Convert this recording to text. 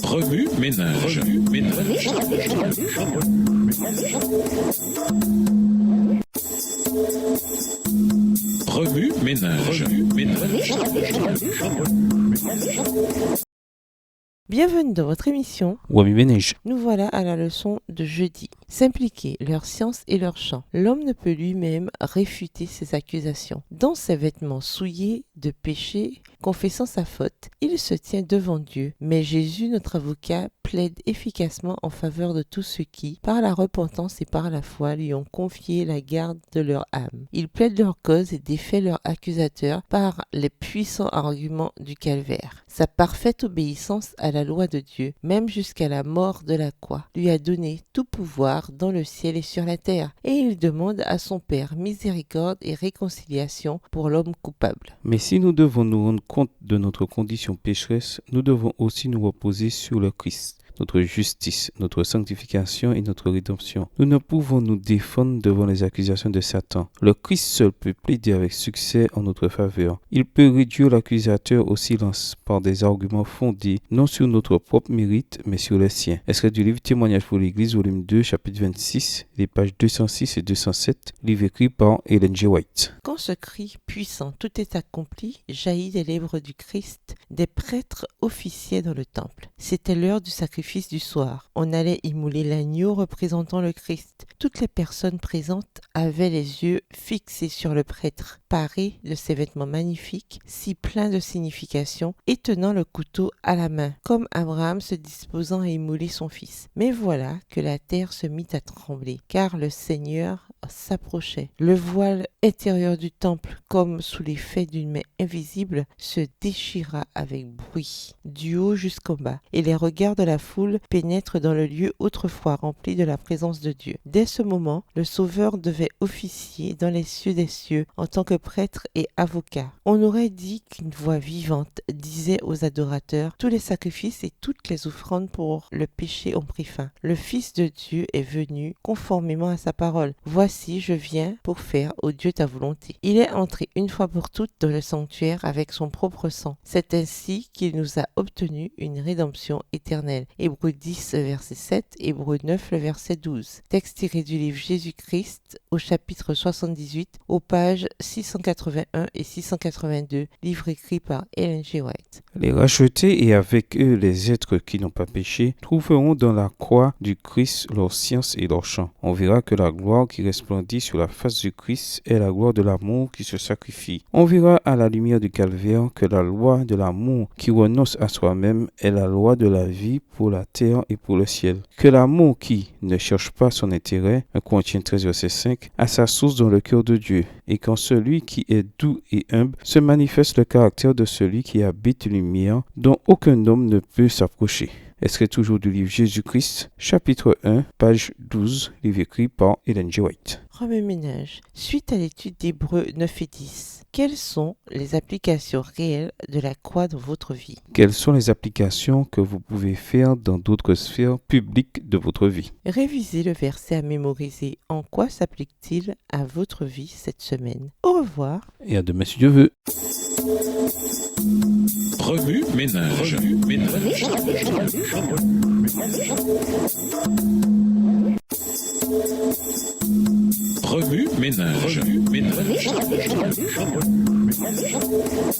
Remue ménage. Remue ménage. Bienvenue dans votre émission. Wami Ménage. Nous voilà à la leçon de jeudi. S'impliquer, leur science et leur chant. L'homme ne peut lui-même réfuter ses accusations. Dans ses vêtements souillés de péché, confessant sa faute, il se tient devant Dieu. Mais Jésus, notre avocat, plaide efficacement en faveur de tous ceux qui, par la repentance et par la foi, lui ont confié la garde de leur âme. Il plaide leur cause et défait leurs accusateurs par les puissants arguments du calvaire. Sa parfaite obéissance à la loi de Dieu, même jusqu'à la mort de la croix, lui a donné tout pouvoir dans le ciel et sur la terre, et il demande à son Père miséricorde et réconciliation pour l'homme coupable. Mais si nous devons nous rendre compte de notre condition pécheresse, nous devons aussi nous reposer sur le Christ, notre justice, notre sanctification et notre rédemption. Nous ne pouvons nous défendre devant les accusations de Satan. Le Christ seul peut plaider avec succès en notre faveur. Il peut réduire l'accusateur au silence par des arguments fondés non sur notre propre mérite, mais sur les siens. Extrait du livre Témoignage pour l'Église, volume 2, chapitre 26, les pages 206 et 207, livre écrit par Ellen G. White. Quand ce cri puissant, tout est accompli, jaillit des lèvres du Christ, des prêtres officiaient dans le temple. C'était l'heure du sacrifice du soir. On allait immouler l'agneau représentant le Christ. Toutes les personnes présentes avaient les yeux fixés sur le prêtre, paré de ses vêtements magnifiques, si pleins de signification, et tenant le couteau à la main, comme Abraham se disposant à immouler son fils. Mais voilà que la terre se mit à trembler, car le Seigneur s'approchait. Le voile intérieur du temple, comme sous l'effet d'une main invisible, se déchira avec bruit, du haut jusqu'au bas, et les regards de la foule pénètrent dans le lieu autrefois rempli de la présence de Dieu. Dès ce moment, le Sauveur devait officier dans les cieux des cieux en tant que prêtre et avocat. On aurait dit qu'une voix vivante disait aux adorateurs: tous les sacrifices et toutes les offrandes pour le péché ont pris fin. Le Fils de Dieu est venu conformément à sa parole. Voici, je viens pour faire, ô Dieu, ta volonté. Il est entré une fois pour toutes dans le sanctuaire avec son propre sang. C'est ainsi qu'il nous a obtenu une rédemption éternelle. Hébreux 10, verset 7, Hébreux 9, le verset 12. Texte tiré du livre Jésus-Christ au chapitre 78, aux pages 681 et 682, livre écrit par Ellen G. White. Les rachetés et avec eux les êtres qui n'ont pas péché trouveront dans la croix du Christ leur science et leur chant. On verra que la gloire qui resplendit sur la face du Christ est la gloire de l'amour qui se sacrifie. On verra à la lumière du calvaire que la loi de l'amour qui renonce à soi-même est la loi de la vie pour la terre et pour le ciel. Que l'amour qui ne cherche pas son intérêt, 1 Corinthiens 13, verset 5, a sa source dans le cœur de Dieu, et qu'en celui qui est doux et humble se manifeste le caractère de celui qui habite lumière, dont aucun homme ne peut s'approcher. Extrait toujours du livre Jésus-Christ, chapitre 1, page 12, livre écrit par Ellen G. White. Remue ménage. Suite à l'étude d'Hébreux 9 et 10, quelles sont les applications réelles de la croix dans votre vie? Quelles sont les applications que vous pouvez faire dans d'autres sphères publiques de votre vie? Révisez le verset à mémoriser. En quoi s'applique-t-il à votre vie cette semaine? Au revoir. Et à demain si Dieu veut. Remue ménage.